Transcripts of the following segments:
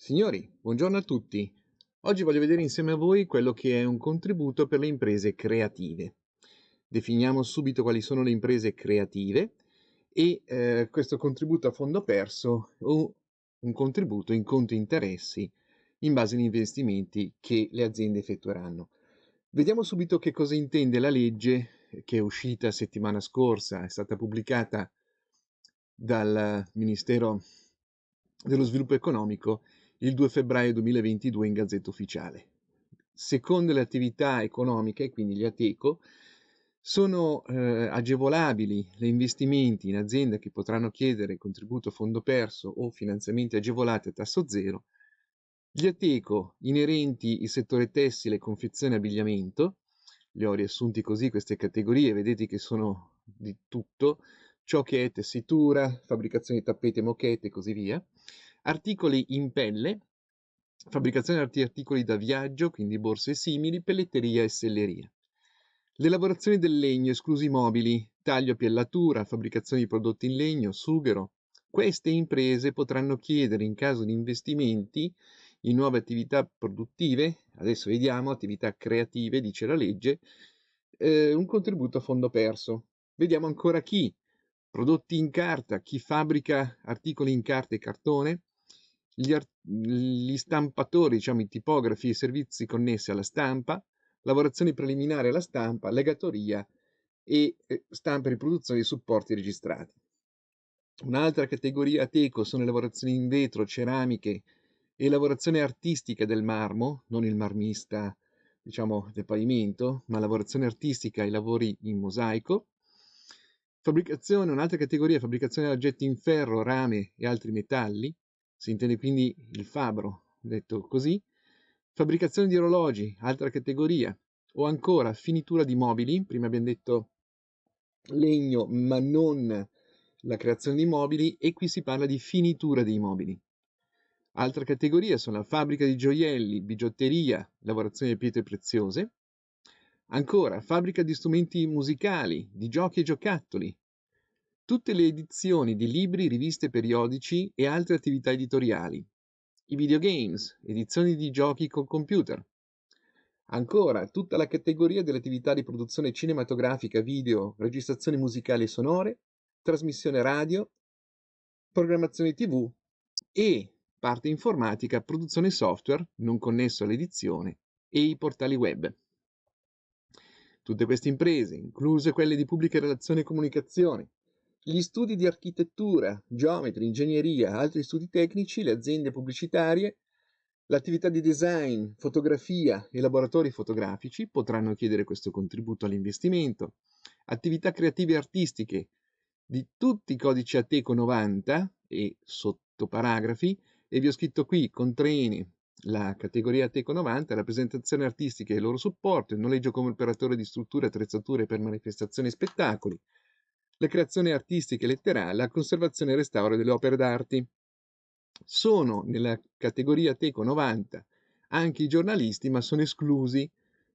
Signori, buongiorno a tutti. Oggi voglio vedere insieme a voi quello che è un contributo per le imprese creative. Definiamo subito quali sono le imprese creative e questo contributo a fondo perso o un contributo in conto interessi in base agli investimenti che le aziende effettueranno. Vediamo subito che cosa intende la legge che è uscita settimana scorsa, è stata pubblicata dal Ministero dello Sviluppo Economico il 2 febbraio 2022 in Gazzetta Ufficiale. Secondo le attività economiche, quindi gli ATECO, sono agevolabili gli investimenti in aziende che potranno chiedere contributo a fondo perso o finanziamenti agevolati a tasso zero. Gli ATECO inerenti il settore tessile, confezione e abbigliamento, li ho riassunti così queste categorie, vedete che sono di tutto, ciò che è tessitura, fabbricazione di tappeti e moquette e così via, articoli in pelle, fabbricazione di articoli da viaggio, quindi borse e simili, pelletteria e selleria. Le lavorazioni del legno, esclusi i mobili, taglio, piellatura, fabbricazione di prodotti in legno, sughero. Queste imprese potranno chiedere in caso di investimenti in nuove attività produttive, adesso vediamo, attività creative, dice la legge, un contributo a fondo perso. Vediamo ancora chi. Prodotti in carta, chi fabbrica articoli in carta e cartone, gli stampatori, diciamo i tipografi e servizi connessi alla stampa, lavorazioni preliminari alla stampa, legatoria e stampa e riproduzione di supporti registrati. Un'altra categoria ATECO sono le lavorazioni in vetro, ceramiche e lavorazione artistica del marmo, non il marmista, diciamo, del pavimento, ma lavorazione artistica e lavori in mosaico. Fabbricazione, un'altra categoria è fabbricazione di oggetti in ferro, rame e altri metalli, si intende quindi il fabbro, detto così. Fabbricazione di orologi, altra categoria, o ancora finitura di mobili, prima abbiamo detto legno, ma non la creazione di mobili, e qui si parla di finitura dei mobili. Altra categoria sono la fabbrica di gioielli, bigiotteria, lavorazione di pietre preziose. Ancora, fabbrica di strumenti musicali, di giochi e giocattoli. Tutte le edizioni di libri, riviste, periodici e altre attività editoriali. I videogames, edizioni di giochi col computer. Ancora, tutta la categoria delle attività di produzione cinematografica, video, registrazioni musicali e sonore, trasmissione radio, programmazione TV e parte informatica, produzione software non connesso all'edizione e i portali web. Tutte queste imprese, incluse quelle di pubblica relazione e comunicazione, gli studi di architettura, geometria, ingegneria, altri studi tecnici, le aziende pubblicitarie, l'attività di design, fotografia e laboratori fotografici potranno chiedere questo contributo all'investimento. Attività creative e artistiche di tutti i codici ATECO 90 e sottoparagrafi, e vi ho scritto qui con treni la categoria ATECO 90, rappresentazioni artistiche e il loro supporto, il noleggio come operatore di strutture, attrezzature per manifestazioni e spettacoli, le creazioni artistiche e letterali, la conservazione e restauro delle opere d'arte. Sono nella categoria ATECO 90 anche i giornalisti, ma sono esclusi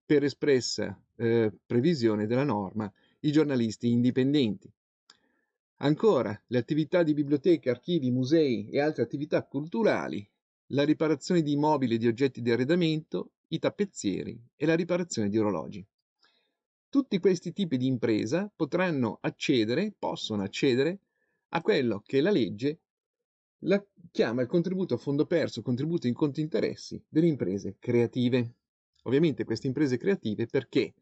per espressa previsione della norma i giornalisti indipendenti. Ancora, le attività di biblioteche, archivi, musei e altre attività culturali, la riparazione di mobili e di oggetti di arredamento, i tappezzieri e la riparazione di orologi. Tutti questi tipi di impresa possono accedere a quello che la legge chiama il contributo a fondo perso, contributo in conto interessi delle imprese creative. Ovviamente queste imprese creative perché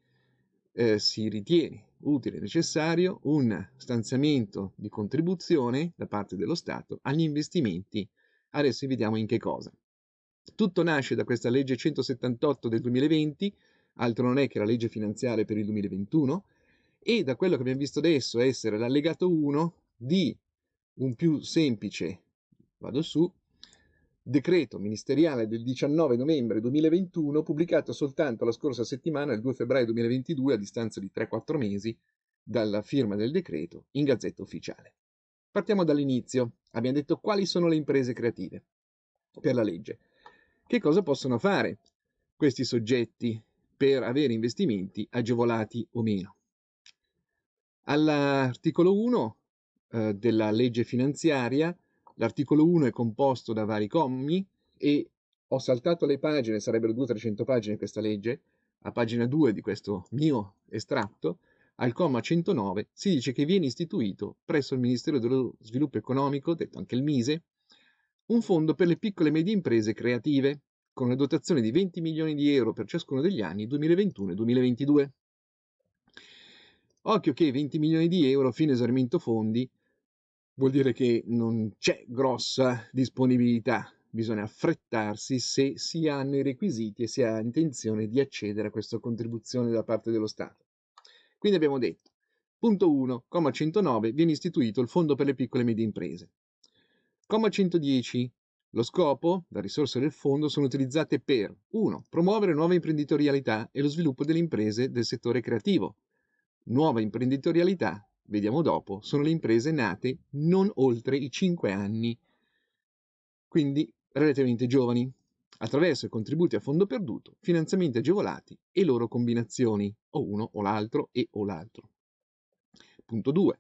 si ritiene utile e necessario un stanziamento di contribuzione da parte dello Stato agli investimenti. Adesso vediamo in che cosa. Tutto nasce da questa legge 178 del 2020, altro non è che la legge finanziaria per il 2021, e da quello che abbiamo visto adesso essere l'allegato 1 di un più semplice, vado su, decreto ministeriale del 19 novembre 2021, pubblicato soltanto la scorsa settimana, il 2 febbraio 2022, a distanza di 3-4 mesi dalla firma del decreto in Gazzetta Ufficiale. Partiamo dall'inizio. Abbiamo detto quali sono le imprese creative per la legge. Che cosa possono fare questi soggetti per avere investimenti agevolati o meno? All'articolo 1 della legge finanziaria, l'articolo 1 è composto da vari commi e ho saltato le pagine, sarebbero 200-300 pagine questa legge, a pagina 2 di questo mio estratto, al comma 109 si dice che viene istituito presso il Ministero dello Sviluppo Economico, detto anche il MISE, un fondo per le piccole e medie imprese creative, con una dotazione di 20 milioni di euro per ciascuno degli anni 2021 e 2022. Occhio che 20 milioni di euro, fine esaurimento fondi, vuol dire che non c'è grossa disponibilità, bisogna affrettarsi se si hanno i requisiti e si ha intenzione di accedere a questa contribuzione da parte dello Stato. Quindi abbiamo detto, punto 1, comma 109, viene istituito il Fondo per le piccole e medie imprese. Comma 110, lo scopo, le risorse del fondo sono utilizzate per 1. Promuovere nuova imprenditorialità e lo sviluppo delle imprese del settore creativo. Nuova imprenditorialità, vediamo dopo, sono le imprese nate non oltre i 5 anni, quindi relativamente giovani, attraverso i contributi a fondo perduto, finanziamenti agevolati e loro combinazioni, o uno o l'altro e o l'altro. Punto 2.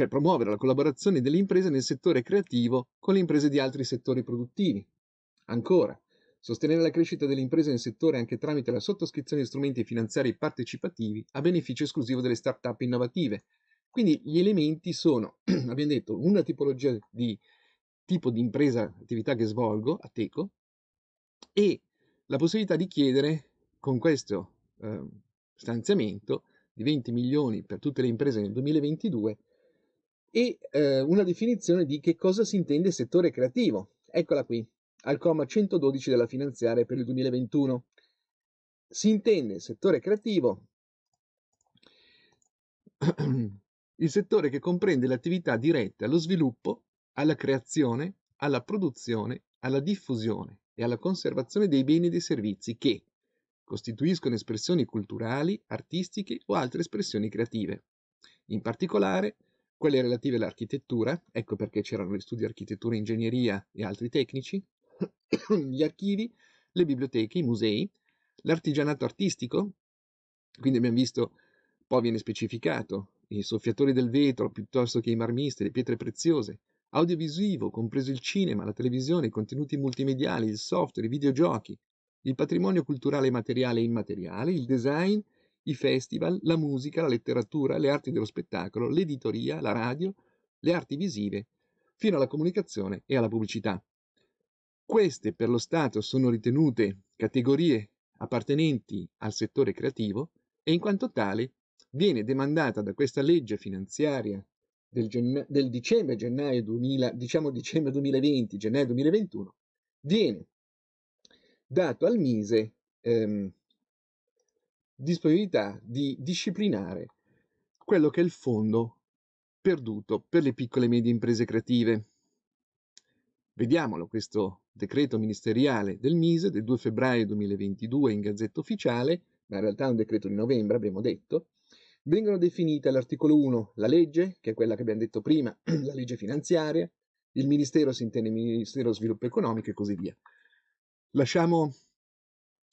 Promuovere la collaborazione delle imprese nel settore creativo con le imprese di altri settori produttivi. Ancora, sostenere la crescita delle imprese nel settore anche tramite la sottoscrizione di strumenti finanziari partecipativi a beneficio esclusivo delle start-up innovative. Quindi gli elementi sono, abbiamo detto, una tipologia di tipo di impresa, attività che svolgo, a Teco, e la possibilità di chiedere con questo stanziamento di 20 milioni per tutte le imprese nel 2022 e una definizione di che cosa si intende settore creativo. Eccola qui, al comma 112 della finanziaria per il 2021. Si intende settore creativo il settore che comprende le attività dirette allo sviluppo, alla creazione, alla produzione, alla diffusione e alla conservazione dei beni e dei servizi che costituiscono espressioni culturali, artistiche o altre espressioni creative. In particolare, quelle relative all'architettura, ecco perché c'erano gli studi di architettura e ingegneria e altri tecnici, gli archivi, le biblioteche, i musei, l'artigianato artistico, quindi abbiamo visto, poi viene specificato, i soffiatori del vetro piuttosto che i marmisti, le pietre preziose, audiovisivo, compreso il cinema, la televisione, i contenuti multimediali, il software, i videogiochi, il patrimonio culturale materiale e immateriale, il design, i festival, la musica, la letteratura, le arti dello spettacolo, l'editoria, la radio, le arti visive, fino alla comunicazione e alla pubblicità. Queste per lo Stato sono ritenute categorie appartenenti al settore creativo e in quanto tale viene demandata da questa legge finanziaria del dicembre 2020, gennaio 2021, viene dato al MISE disponibilità di disciplinare quello che è il fondo perduto per le piccole e medie imprese creative. Vediamolo, questo decreto ministeriale del MISE del 2 febbraio 2022 in Gazzetta Ufficiale, ma in realtà è un decreto di novembre, abbiamo detto, vengono definite all'articolo 1 la legge, che è quella che abbiamo detto prima, la legge finanziaria, il Ministero si intende Ministero dello Sviluppo Economico e così via. Lasciamo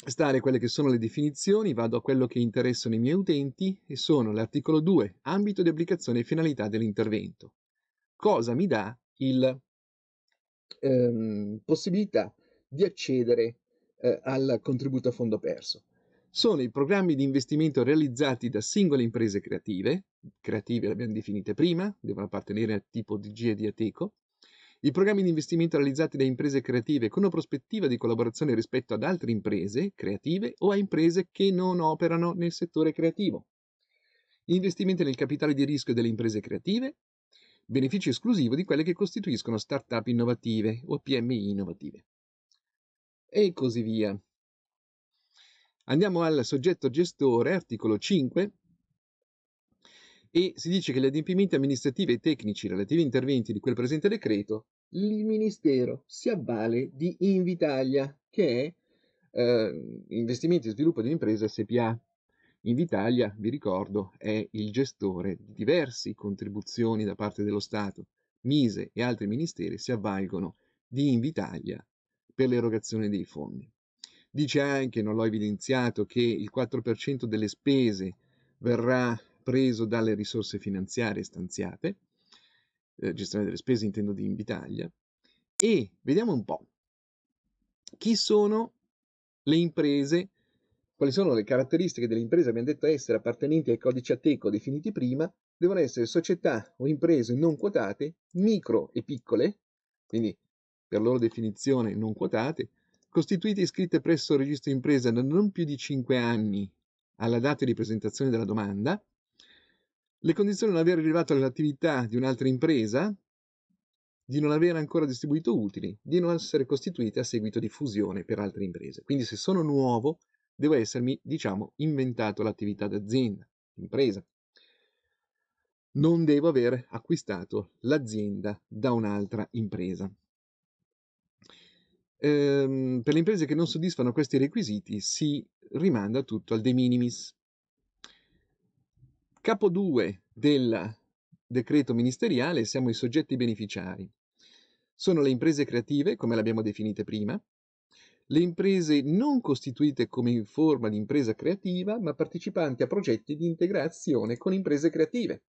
stare quelle che sono le definizioni, vado a quello che interessano i miei utenti e sono l'articolo 2, ambito di applicazione e finalità dell'intervento. Cosa mi dà il possibilità di accedere al contributo a fondo perso? Sono i programmi di investimento realizzati da singole imprese creative le abbiamo definite prima, devono appartenere al tipo di GE di Ateco, i programmi di investimento realizzati da imprese creative con una prospettiva di collaborazione rispetto ad altre imprese creative o a imprese che non operano nel settore creativo. Gli investimenti nel capitale di rischio delle imprese creative, beneficio esclusivo di quelle che costituiscono start-up innovative o PMI innovative. E così via. Andiamo al soggetto gestore, articolo 5, e si dice che gli adempimenti amministrativi e tecnici relativi a interventi di quel presente decreto, il Ministero si avvale di Invitalia, che è Investimenti e Sviluppo di Imprese SPA. Invitalia, vi ricordo, è il gestore di diverse contribuzioni da parte dello Stato. MISE e altri ministeri si avvalgono di Invitalia per l'erogazione dei fondi. Dice anche, non l'ho evidenziato, che il 4% delle spese verrà preso dalle risorse finanziarie stanziate, gestione delle spese intendo di Invitalia, E vediamo un po'. Chi sono le imprese? Quali sono le caratteristiche delle imprese? Abbiamo detto essere appartenenti ai codici Ateco definiti prima, devono essere società o imprese non quotate, micro e piccole, quindi per loro definizione non quotate, costituite e iscritte presso il registro impresa da non più di 5 anni alla data di presentazione della domanda, le condizioni di non aver rilevato l'attività di un'altra impresa, di non aver ancora distribuito utili, di non essere costituite a seguito di fusione per altre imprese. Quindi se sono nuovo, devo essermi, diciamo, inventato l'attività d'azienda, impresa. Non devo aver acquistato l'azienda da un'altra impresa. Per le imprese che non soddisfano questi requisiti si rimanda tutto al de minimis. Capo 2 del decreto ministeriale, siamo i soggetti beneficiari. Sono le imprese creative, come le abbiamo definite prima, le imprese non costituite come in forma di impresa creativa, ma partecipanti a progetti di integrazione con imprese creative.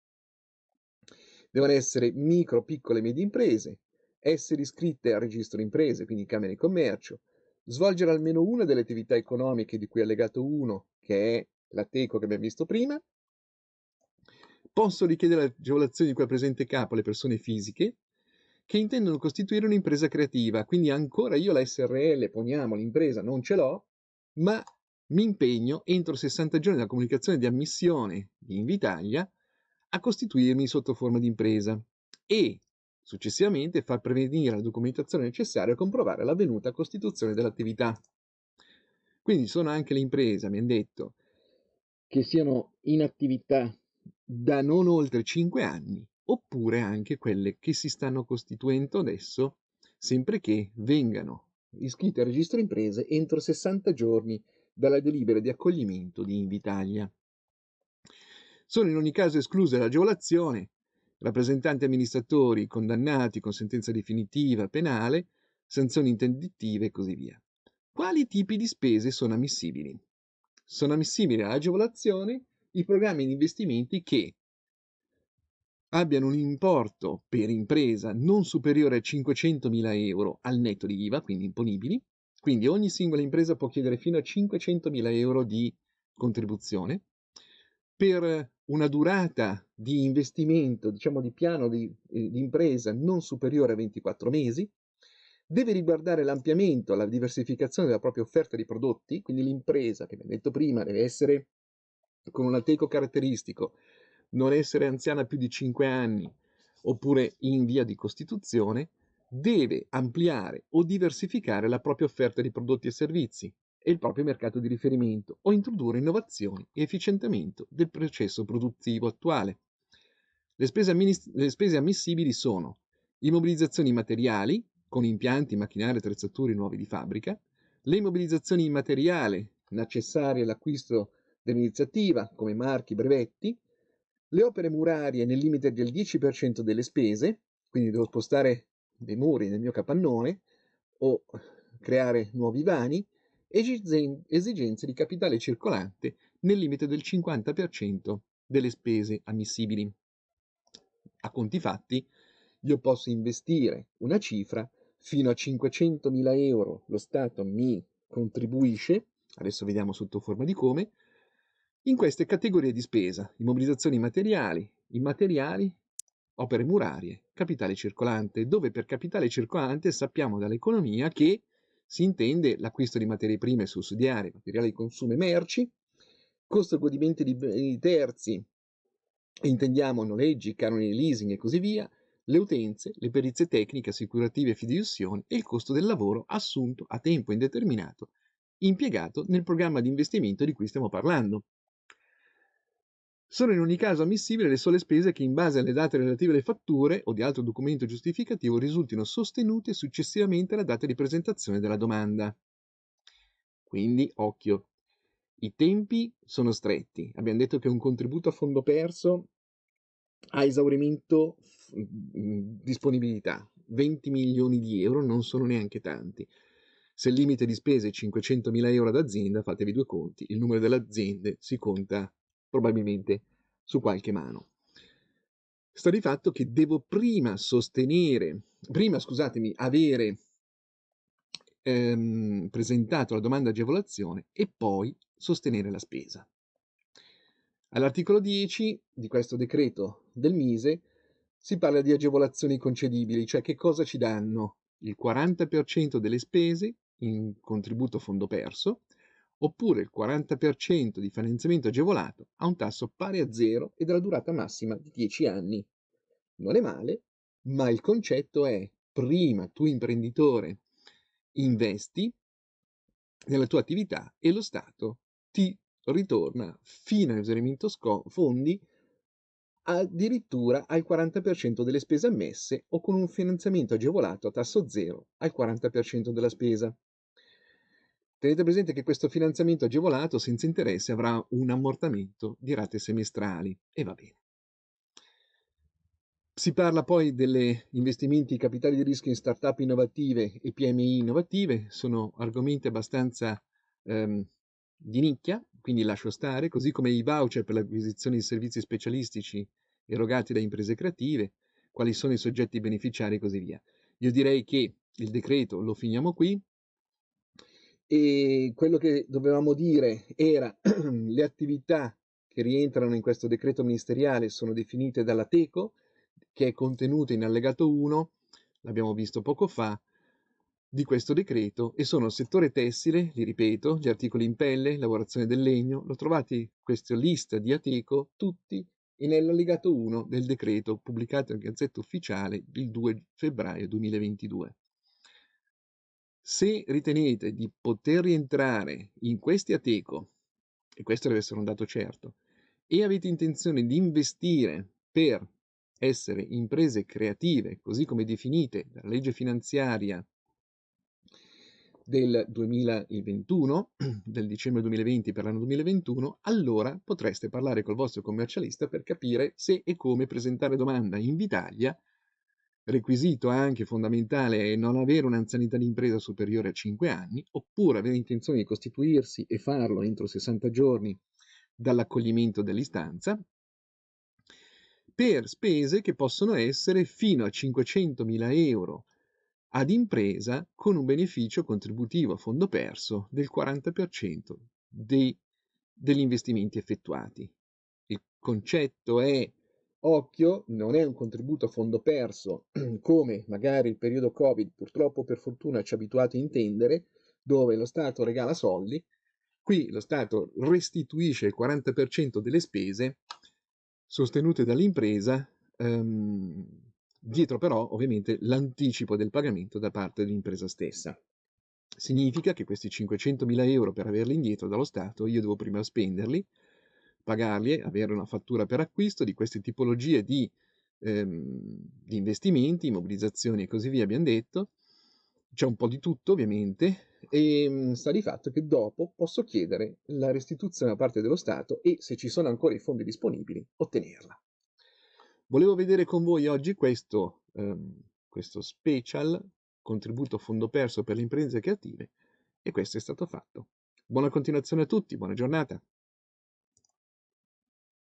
Devono essere micro, piccole e medie imprese, essere iscritte al registro imprese, quindi Camere di Commercio, svolgere almeno una delle attività economiche di cui è allegato 1, che è l'Ateco che abbiamo visto prima. Posso richiedere agevolazioni di cui è presente capo alle persone fisiche che intendono costituire un'impresa creativa, quindi ancora io la SRL, poniamo l'impresa, non ce l'ho, ma mi impegno entro 60 giorni dalla comunicazione di ammissione di Invitalia a costituirmi sotto forma di impresa e successivamente far pervenire la documentazione necessaria a comprovare l'avvenuta costituzione dell'attività. Quindi sono anche le imprese, mi hanno detto, che siano in attività da non oltre 5 anni, oppure anche quelle che si stanno costituendo adesso, sempre che vengano iscritte al registro imprese entro 60 giorni dalla delibera di accoglimento di Invitalia. Sono in ogni caso escluse l'agevolazione, rappresentanti amministratori condannati con sentenza definitiva penale, sanzioni interdittive e così via. Quali tipi di spese sono ammissibili? Sono ammissibili all'agevolazione i programmi di investimenti che abbiano un importo per impresa non superiore a 500.000 euro al netto di IVA, quindi imponibili. Quindi ogni singola impresa può chiedere fino a 500.000 euro di contribuzione per una durata di investimento, diciamo di piano di impresa non superiore a 24 mesi. Deve riguardare l'ampliamento, la diversificazione della propria offerta di prodotti, quindi l'impresa, che abbiamo detto prima, deve essere con un Ateco caratteristico, non essere anziana più di 5 anni oppure in via di costituzione, deve ampliare o diversificare la propria offerta di prodotti e servizi e il proprio mercato di riferimento o introdurre innovazioni e efficientamento del processo produttivo attuale. Le spese ammissibili sono immobilizzazioni materiali con impianti, macchinari e attrezzature nuovi di fabbrica, le immobilizzazioni immateriali necessarie all'acquisto dell'iniziativa come marchi, brevetti, le opere murarie nel limite del 10% delle spese, quindi devo spostare dei muri nel mio capannone o creare nuovi vani, esigenze di capitale circolante nel limite del 50% delle spese ammissibili. A conti fatti, io posso investire una cifra fino a 500.000 euro, lo Stato mi contribuisce, adesso vediamo sotto forma di come, in queste categorie di spesa: immobilizzazioni materiali, immateriali, opere murarie, capitale circolante, dove per capitale circolante sappiamo dall'economia che si intende l'acquisto di materie prime sussidiarie, materiali di consumo e merci, costo e godimenti di terzi, intendiamo noleggi, canoni di leasing e così via, le utenze, le perizie tecniche, assicurative e fideiussioni e il costo del lavoro assunto a tempo indeterminato, impiegato nel programma di investimento di cui stiamo parlando. Sono in ogni caso ammissibili le sole spese che in base alle date relative alle fatture o di altro documento giustificativo risultino sostenute successivamente alla data di presentazione della domanda. Quindi, occhio, i tempi sono stretti. Abbiamo detto che un contributo a fondo perso a esaurimento disponibilità. 20 milioni di euro non sono neanche tanti. Se il limite di spese è 500.000 euro ad azienda, fatevi due conti, il numero delle aziende si conta probabilmente su qualche mano. Sta di fatto che devo prima sostenere prima, scusatemi, avere presentato la domanda di agevolazione e poi sostenere la spesa. All'articolo 10 di questo decreto del Mise si parla di agevolazioni concedibili, cioè che cosa ci danno? Il 40% delle spese in contributo fondo perso, oppure il 40% di finanziamento agevolato a un tasso pari a 0 e della durata massima di 10 anni. Non è male, ma il concetto è: prima tu imprenditore investi nella tua attività e lo Stato ti ritorna fino all'esaurimento fondi addirittura al 40% delle spese ammesse o con un finanziamento agevolato a tasso zero al 40% della spesa. Tenete presente che questo finanziamento agevolato senza interesse avrà un ammortamento di rate semestrali e va bene. Si parla poi degli investimenti capitali di rischio in start-up innovative e PMI innovative, sono argomenti abbastanza di nicchia, quindi lascio stare, così come i voucher per l'acquisizione di servizi specialistici erogati da imprese creative, quali sono i soggetti beneficiari e così via. Io direi che il decreto lo finiamo qui e quello che dovevamo dire era le attività che rientrano in questo decreto ministeriale sono definite dalla TECO, che è contenuta in allegato 1, l'abbiamo visto poco fa, di questo decreto, e sono il settore tessile, li ripeto, gli articoli in pelle, lavorazione del legno, lo trovate questa lista di Ateco tutti nell'allegato 1 del decreto pubblicato in Gazzetta Ufficiale il 2 febbraio 2022. Se ritenete di poter rientrare in questi Ateco, e questo deve essere un dato certo, e avete intenzione di investire per essere imprese creative, così come definite dalla legge finanziaria del 2021, del dicembre 2020 per l'anno 2021, allora potreste parlare col vostro commercialista per capire se e come presentare domanda in Invitalia. Requisito anche fondamentale è non avere un'anzianità di impresa superiore a 5 anni, oppure avere intenzione di costituirsi e farlo entro 60 giorni dall'accoglimento dell'istanza, per spese che possono essere fino a 500.000 euro ad impresa con un beneficio contributivo a fondo perso del 40% degli investimenti effettuati. Il concetto è: occhio, non è un contributo a fondo perso come magari il periodo Covid purtroppo per fortuna ci ha abituato a intendere, dove lo Stato regala soldi. Qui lo Stato restituisce il 40% delle spese sostenute dall'impresa, dietro però ovviamente l'anticipo del pagamento da parte dell'impresa stessa. Significa che questi 500.000 euro, per averli indietro dallo Stato, io devo prima spenderli, pagarli, avere una fattura per acquisto di queste tipologie di investimenti, immobilizzazioni e così via, abbiamo detto. C'è un po' di tutto ovviamente, e sta di fatto che dopo posso chiedere la restituzione da parte dello Stato e, se ci sono ancora i fondi disponibili, ottenerla. Volevo vedere con voi oggi questo special contributo fondo perso per le imprese creative, e questo è stato fatto. Buona continuazione a tutti, buona giornata.